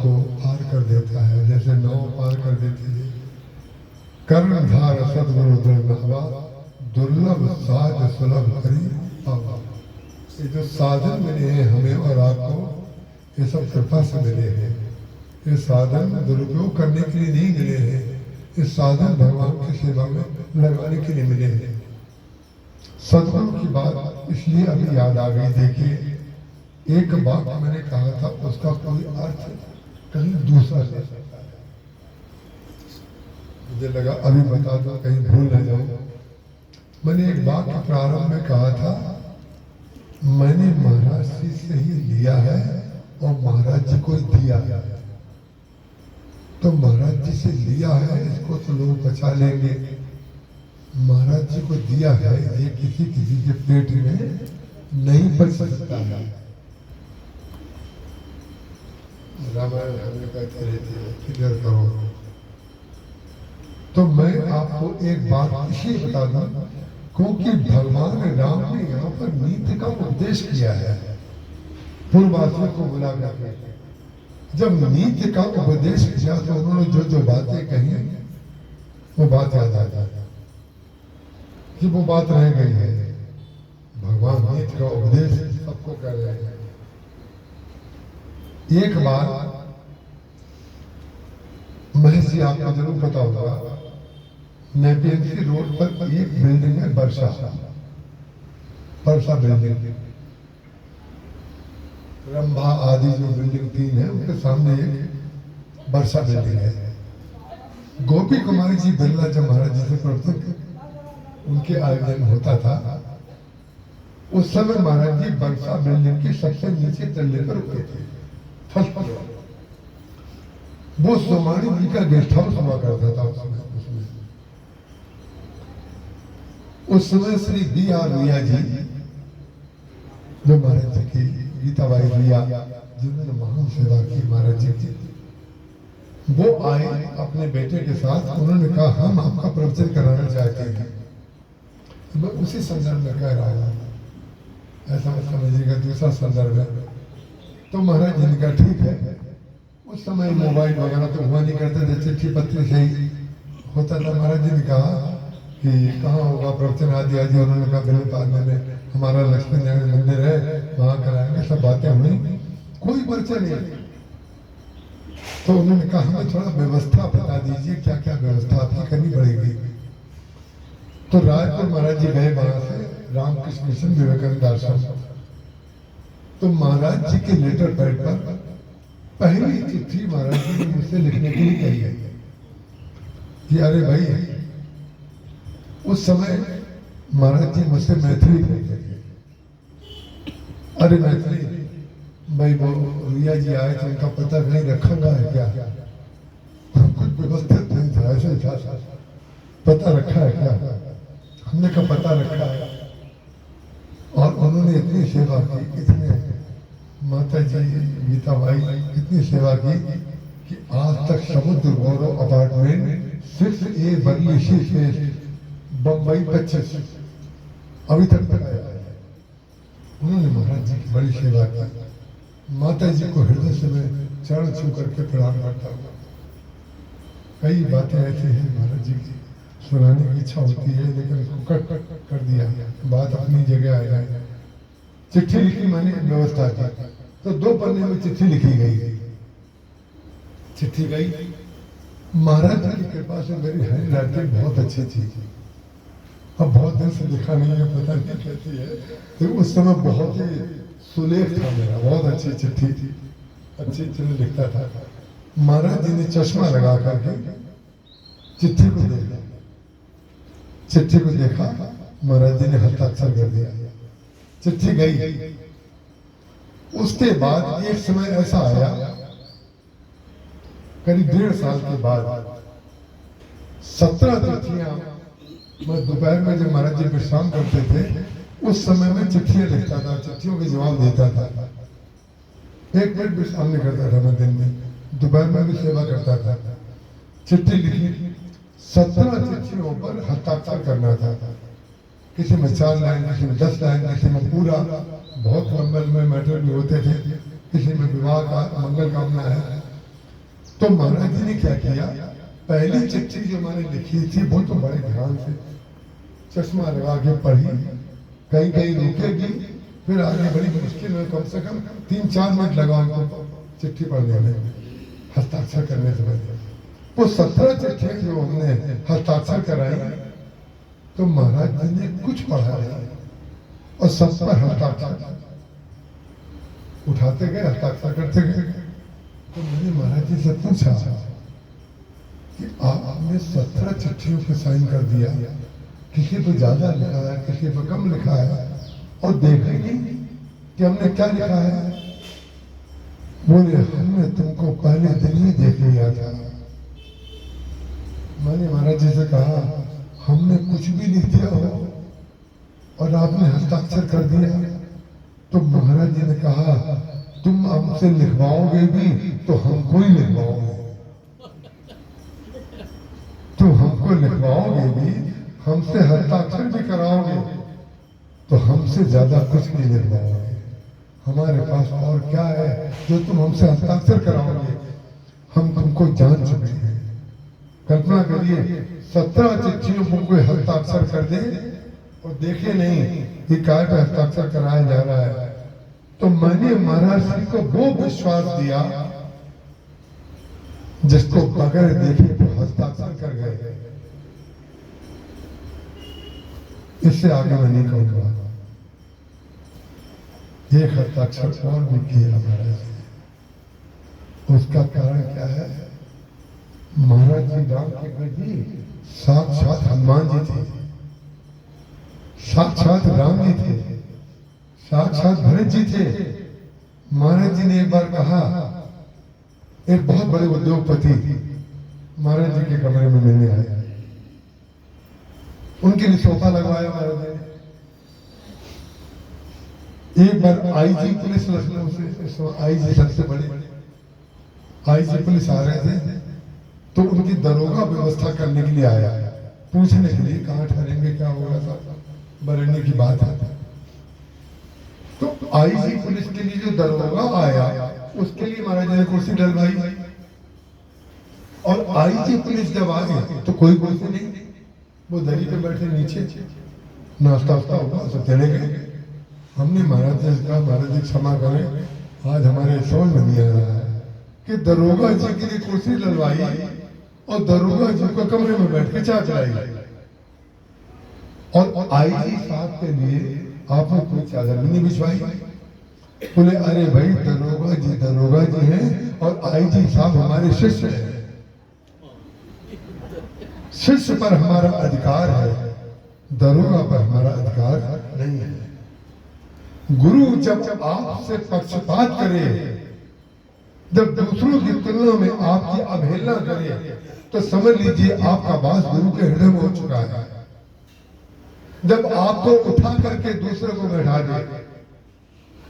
को पार कर देता है, जैसे नाव पार कर देती है। कर्णधार सदगुरु दुर्लभा, दुर्लभ साध सुलभ हरि पावा। ये जो साधन मिले हैं हमें और आपको, ये सब कृपा से मिले हैं। ये साधन दुरुपयोग करने के लिए नहीं मिले हैं, ये साधन भगवान की सेवा में लगाने के लिए मिले हैं। सदगुरु की बात इसलिए अभी याद आ गई। देखिए, एक बात मैंने कहा था, उसका कोई अर्थ कहीं दूसरा ले सकता है। मुझे लगा अभी बता दो, कहीं भूल न जाऊं। मैंने एक बात के प्रारंभ में कहा था, मैंने महाराज जी से ही लिया है और महाराज जी को दिया है। तो महाराज जी से लिया है, इसको तो लोग बचा लेंगे। महाराज जी को दिया है, ये किसी किसी के पेट में नहीं पच सकता है। रामायण हमें कहते रहते हैं, फिक्र करो। तो मैं आपको एक बात इसलिए बता दूं, क्योंकि भगवान राम ने यहाँ पर नीति का उपदेश किया है पूर्ववासियों को बुला करके। जब नीति का उपदेश किया तो उन्होंने जो जो बातें कही वो बात याद आ जाती कि वो बात रह गई है। भगवान नीति का उपदेश सबको कर रहे हैं। एक बार महेश जी, आपको जरूर पता होगा, नेपियंसी रोड पर एक बिल्डिंग है, वर्षा बिल्डिंग, रंभा आदि जो बिल्डिंग 3 है, उनके सामने एक वर्षा बिल्डिंग है। गोपी कुमारी जी बिरला जब महाराज जी से प्रवचन उनके आयोजन होता था, उस समय महाराज जी वर्षा बिल्डिंग के सबसे नीचे तल्ले पर रुके थे, फर्स्ट फ्लोर। वो सोमानी जी का गेस्ट हाउस हुआ करता था उस समय श्री बी आर रिया जी, जो महाराज जी की गीताबाई रिया, जिन्होंने महान सेवा की महाराज जी की, वो आए अपने बेटे के साथ। उन्होंने कहा, हम आपका प्रवचन कराना चाहते हैं। मैं उसी संदर्भ में कह रहा हूँ, ऐसा मत समझिएगा दूसरा संदर्भ है। तो महाराज जी ने कहा ठीक है। उस समय मोबाइल वगैरह तो हुआ नहीं करते थे, चिट्ठी पत्री से ही होता था। महाराज जी ने कहा कि कहाँ होगा प्रवचन आदि आदि। उन्होंने कहा बिल्कुल पालने में हमारा लक्ष्मी नारायण मंदिर है, वहाँ कराएंगे। सब बातें हुई, कोई परिचय नहीं। तो उन्होंने कहा हमें थोड़ा व्यवस्था बता दीजिए, क्या क्या व्यवस्था आपकी करनी पड़ेगी। तो रायपुर महाराज जी गए वहां से रामकृष्ण मिशन विवेकानंद आश्रम। तो महाराज जी के लेटर पैड पर पहली चिट्ठी महाराज जी ने मुझसे लिखने के लिए कही है कि अरे भाई, उस समय महाराज जी मुझसे मैथिली कहते थे। अरे मैथिली भाई, वो रिया जी आए थे, उनका पता नहीं रखा है क्या? कुछ व्यवस्थित नहीं था, ऐसे था, पता रखा है क्या? हमने का पता रखा है। और उन्होंने इतनी सेवा की, इतने माता जी गीताबाई इतनी सेवा की कि आज तक समुद्र गौरव अपार्टमेंट 6A बंगलिशी से बम्बई 25 अभी तक आया है। उन्होंने महाराज जी की बड़ी सेवा की। माता जी को हृदय से मैं चरण छू करके प्रणाम करता हूँ। कई बातें ऐसी हैं महाराज जी की सुनाने की इच्छा होती है, लेकिन उसको कट कर दिया, बात अपनी जगह आ जाए। चिट्ठी लिखी मैंने, व्यवस्था की, तो 2 पन्ने में चिट्ठी लिखी गई। चिट्ठी गई, महाराज जी की कृपा से मेरी हैंड राइटिंग बहुत अच्छी थी। अब बहुत दिन से लिखा नहीं है, पता नहीं कैसी है। तो उस समय बहुत ही सुलेख था मेरा, बहुत अच्छी चिट्ठी थी, अच्छी चिट्ठी लिखता था। महाराज जी ने चश्मा लगा करके चिट्ठी को देखा। चिट्ठी को देखा, महाराज जी ने हस्ताक्षर कर दिया, चिट्ठी गई। उसके बाद एक समय ऐसा आया, करीब 1.5 साल के बाद 17 चिट्ठियां मैं दोपहर में जब महाराज जी विश्राम करते थे, उस समय में चिट्ठियां लिखता था, चिट्ठियों के जवाब देता था। 1 मिनट विश्राम नहीं करता था मैं दिन में, दोपहर में भी सेवा करता था। चिट्ठी लिखी, 17 चिट्ठियों पर हस्ताक्षर करना था। किसी में 4 लाइन, किसी में 10 लाइन, किसी में पूरा। बहुत लंबे लंबे मैटर भी होते थे। किसी में विवाह का मंगल कामना है, तो महाराज जी ने क्या किया, पहली चिट्ठी जो मैंने लिखी थी वो तो बड़े ध्यान से चश्मा लगा के पढ़ी, कहीं कहीं रुकेगी, फिर आगे बड़ी मुश्किल में कम से कम 3-4 मिनट लगा उनको चिट्ठी पढ़ने में, हस्ताक्षर करने से पहले। वो 17 चिट्ठियां जो हमने हस्ताक्षर कराई, तो महाराज जी ने कुछ पढ़ा नहीं और सब पर हस्ताक्षर उठाते गए, हस्ताक्षर करते गए। तो मैंने महाराज जी से पूछा कि आपने 17 चिट्ठियों पे साइन कर दिया, किसी पे ज्यादा लिखा है, किसी पे कम लिखा है, और देखे नहीं कि हमने क्या लिखा है। बोले हमने तुमको पहले दिन ही देख लिया था। मैंने महाराज जी से कहा हमने कुछ भी लिख दिया हो और आपने हस्ताक्षर कर दिया। तो महाराज जी ने कहा तुम हमसे लिखवाओगे भी तो हमको ही लिखवाओगे, तुम हमको लिखवाओगे भी, हमसे हस्ताक्षर भी कराओगे, तो हमसे ज्यादा कुछ नहीं लिखवाओगे। हमारे पास और क्या है जो तुम हमसे हस्ताक्षर कराओगे, हम तुमको जान चुके हैं। कल्पना करिए 17 चिट्ठियों पर कोई हस्ताक्षर कर दे और देखे नहीं कि काय पे हस्ताक्षर कराया जा रहा है। तो मैंने महाराज जी को वो विश्वास दिया जिसको बगैर देखे तो हस्ताक्षर कर गए। इससे आगे मैं नहीं कहूंगा। एक हस्ताक्षर और भी किया महाराज जी। उसका कारण क्या है, महाराज जी राम के जी साक्षात हनुमान जी थे, साक्षात राम जी थे, साक्षात भरत जी थे। महाराज जी ने एक बार कहा, एक बहुत बड़े उद्योगपति महाराज जी के कमरे में मिलने आए, उनके लिए सोफा लगवाया महाराज जी ने। एक बार आईजी पुलिस लखनऊ से, आईजी सबसे बड़े आईजी पुलिस आ रहे थे, तो उनकी दरोगा व्यवस्था करने के लिए आया, पूछने के लिए कहाँ ठहरेंगे, क्या होगा, सब बरने की बात है। तो आईजी पुलिस के लिए जो दरोगा आया, उसके लिए महाराज जी ने कुर्सी डलवाई, और आईजी पुलिस जब आ गए तो कोई कुर्सी नहीं, वो दरी पे बैठे नीचे, नाश्ता वास्ता होगा, सब चले गए। हमने महाराज जी से कहा महाराज जी क्षमा करें, आज हमारे समझ में नहीं आ रहा है कि दरोगा जी के लिए कुर्सी डलवाई और दरोगा जी को कमरे में बैठ के चाय पिलाई, और आईजी साहब के लिए आपने कोई चादर भी नहीं बिछवाई। बोले अरे भाई दरोगा जी हैं और आईजी साहब हमारे शिष्य हैं, शिष्य पर हमारा अधिकार है, दरोगा पर हमारा अधिकार नहीं है। गुरु जब आपसे पक्षपात करे, जब दूसरों की तुलना में आपकी अवहेलना करे, तो समझ लीजिए आपका वास गुरु के हृदय में हो चुका है। जब आपको उठा करके दूसरे को बैठा दे,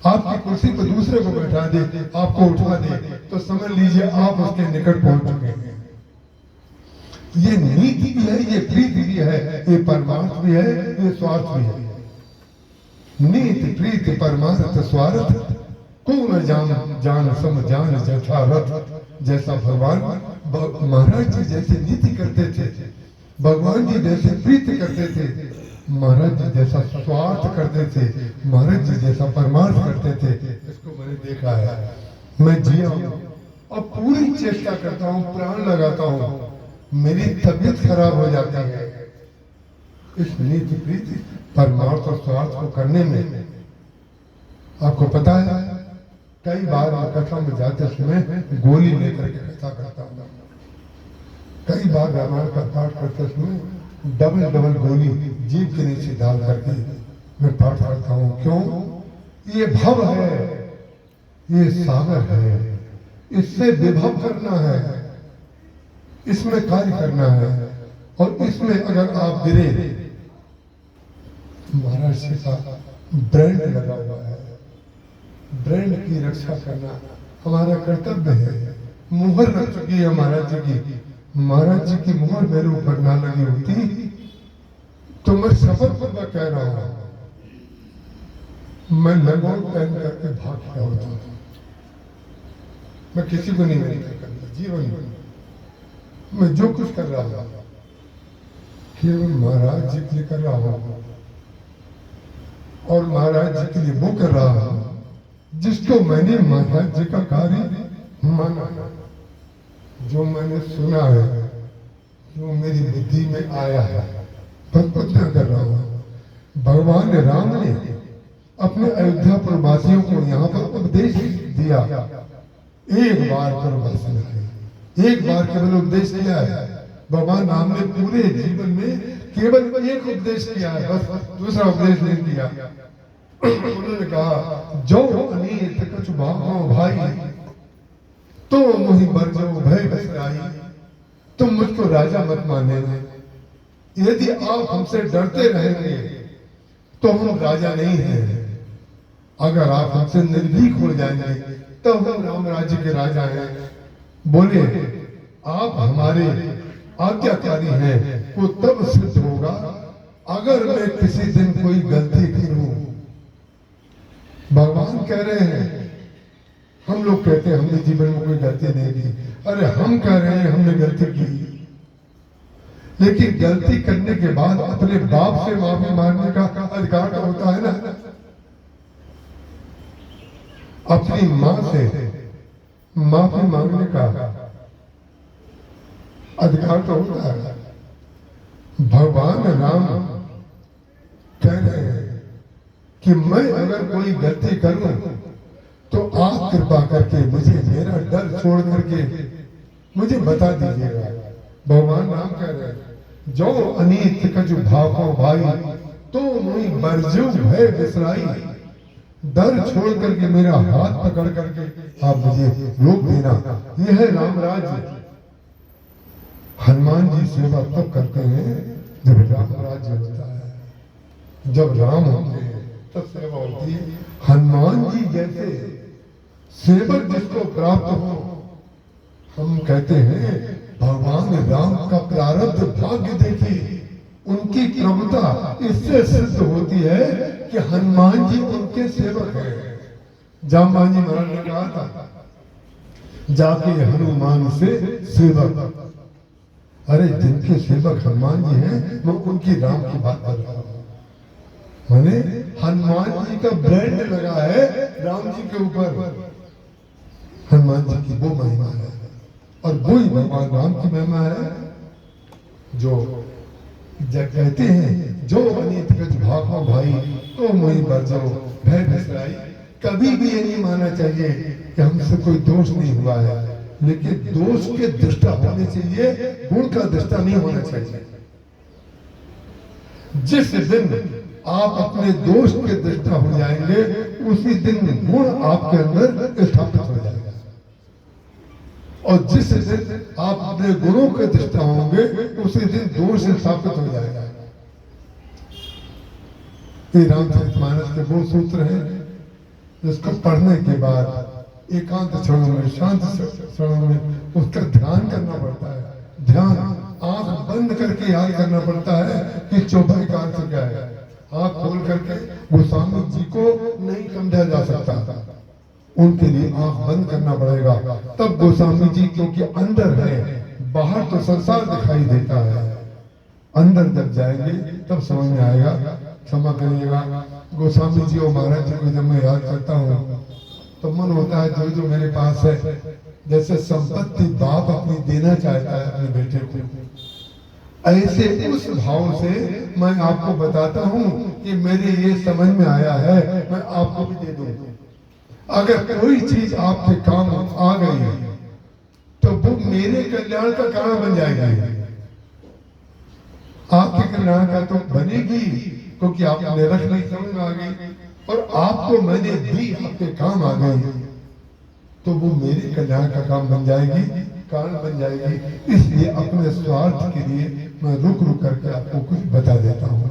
आपकी कुर्सी पर दूसरे को बैठा दे, आपको उठा दे, तो समझ लीजिए आप उसके निकट पहुंच चुके हैं। ये नीति भी है, ये प्रीति भी है, ये परमार्थ भी है, ये स्वार्थ भी है। नीति प्रीति परमार्थ स्वार्थ को न जान सम जान जथारथ। जैसा भगवान महाराज जी जैसे नीति करते थे, भगवान जी जैसे प्रीति करते थे, महाराज जी जैसा स्वार्थ करते थे, महाराज जी जैसा परमार्थ करते थे, इसको मैंने देखा है। मैं जिया हूँ और पूरी चेष्टा करता हूँ, प्राण लगाता हूँ, मेरी तबीयत खराब हो जाती है इस नीति प्रीति परमार्थ और स्वार्थ को करने में। आपको पता है कई बार कथा में जाते समय गोली लेकर के कथा करता हूँ, कई बार रामायण का पाठ करते समय डबल गोली जीभ के नीचे डाल करके मैं पाठ करता हूँ। क्यों? ये भव है, ये सागर है, इससे विभव करना है, इसमें कार्य करना है, और इसमें अगर आप गिरे, महाराज जी का ब्रांड लगा हुआ है, ब्रांड की रक्षा करना हमारा कर्तव्य है। मुहर लग चुकी है महाराज जी की, महाराज जी की मुहर मेरे ऊपर ना लगी होती तो मैं शपथ पूर्वक कह रहा हूं, मैं लंगोट पहन करके भाग गया होता, मैं किसी को नहीं मिलता करता। जीवन में मैं जो कुछ कर रहा हूँ केवल महाराज जी के लिए कर रहा हूँ, और महाराज जी के लिए वो कर रहा हूँ जिसको मैंने महाराज जी का कार्य माना, जो मैंने सुना है, जो मेरी बुद्धि में आया है, बस उतना कर रहा हूँ। भगवान राम ने अपने अयोध्यापुर वासियों को यहाँ पर उपदेश दिया, एक बार पर बस नहीं, एक बार केवल उपदेश किया है। भगवान राम ने पूरे जीवन में केवल एक उपदेश किया है, बस दूसरा उपदेश नहीं किया। उन्होंने कहा जो अनीत कछु भागो भाई, तो मुहि बरजो भय बसराई, तुम मुझको राजा मत माने, यदि आप हमसे डरते रहेंगे तो हम राजा नहीं हैं, अगर आप हमसे निर्भीक हो जाएंगे तो हम राम राज्य के राजा हैं। बोले आप हमारे आज्ञाकारी हैं, वो तब सिद्ध होगा अगर मैं किसी दिन कोई गलती करूं। भगवान कह रहे हैं, हम लोग कहते हैं हमने जीवन में कोई गलती नहीं की, अरे हम कह रहे हैं हमने गलती की, लेकिन गलती करने के बाद अपने बाप से माफी मांगने का अधिकार तो होता है ना, अपनी मां से माफी मांगने का अधिकार तो होता है। भगवान राम कह रहे हैं कि मैं अगर कोई गलती करूं तो आप कृपा करके मुझे मेरा डर छोड़ करके मुझे बता दीजिएगा। भगवान राम कह रहे हैं जो अनीत कछु भागो भाई, तो मुई बरजू भय बिसराई, डर छोड़ करके मेरा हाथ पकड़ करके आप मुझे रोक देना। यह है राम राज्य। हनुमान जी सेवा तब करते हैं जब राम राज्य होता है, जब राम होते हैं तब सेवा होती है। हनुमान जी जैसे सेवक जिसको प्राप्त हो, हम कहते हैं भगवान राम का प्रारब्ध भाग्य देखिए, उनकी प्रभुता इससे सिद्ध होती है कि हनुमान जी उनके सेवक हैं। जामवानी महाराज ने कहा था जाके हनुमान से सेवक, अरे जिनके सेवक हनुमान जी हैं मैं उनकी राम की बात कर रहा हूं। मैंने हनुमान जी का ब्रांड लगा है राम जी के ऊपर, हनुमान जी की वो महिमा है, और वो ही भगवान राम की महिमा है। जो जब कहते हैं जो अनीत कछु भागो भाई, तो मोहि बरजो भय बिसराई, कभी भी ये नहीं मानना चाहिए कि हमसे कोई दोष नहीं हुआ है, लेकिन दोष के दृष्टा होने चाहिए, गुण का दृष्टा नहीं होना चाहिए। जिस दिन आप अपने दोष के दृष्टा हो जाएंगे उसी दिन गुण आपके अंदर स्थापित हो जाएगा, और जिस दिन आप अपने गुणों के दृष्टा होंगे उसी दिन दोष स्थापित हो जाएगा। ये रामचरितमानस के वो सूत्र हैं जिसको पढ़ने के बाद एकांत क्षणों में, शांत क्षणों में उसका ध्यान करना पड़ता है। ध्यान आंख बंद करके याद करना पड़ता है कि चौपाई का अर्थ क्या है। आंख खोल करके गोस्वामी जी को नहीं समझा जा सकता, उनके लिए आंख बंद करना पड़ेगा। तब गोस्वामी जी क्योंकि अंदर है, बाहर तो संसार दिखाई देता है, अंदर जब जाएंगे तब समझ में आएगा। क्षमा करिएगा, गोस्वामी जी और महाराज जी को जब मैं याद करता हूँ तो मन होता है जो जो मेरे पास है, जैसे संपत्ति बाप अपनी देना चाहता है अपने बेटे को, ऐसे उस भाव से मैं आपको बताता हूँ कि मेरे ये समझ में आया है, मैं आपको भी दे दूं। अगर कोई चीज आपके काम आ गई तो वो मेरे कल्याण का कारण बन जाएगी, आपके कल्याण का तो बनेगी, क्योंकि आपने रख नहीं, समझ में आ गई, और आपको मैंने दी, आपके काम आ गई, तो वो मेरे कल्याण का काम बन जाएगी, कारण बन जाएगी। इसलिए अपने स्वार्थ के लिए मैं रुक रुक करके आपको कुछ बता देता हूँ।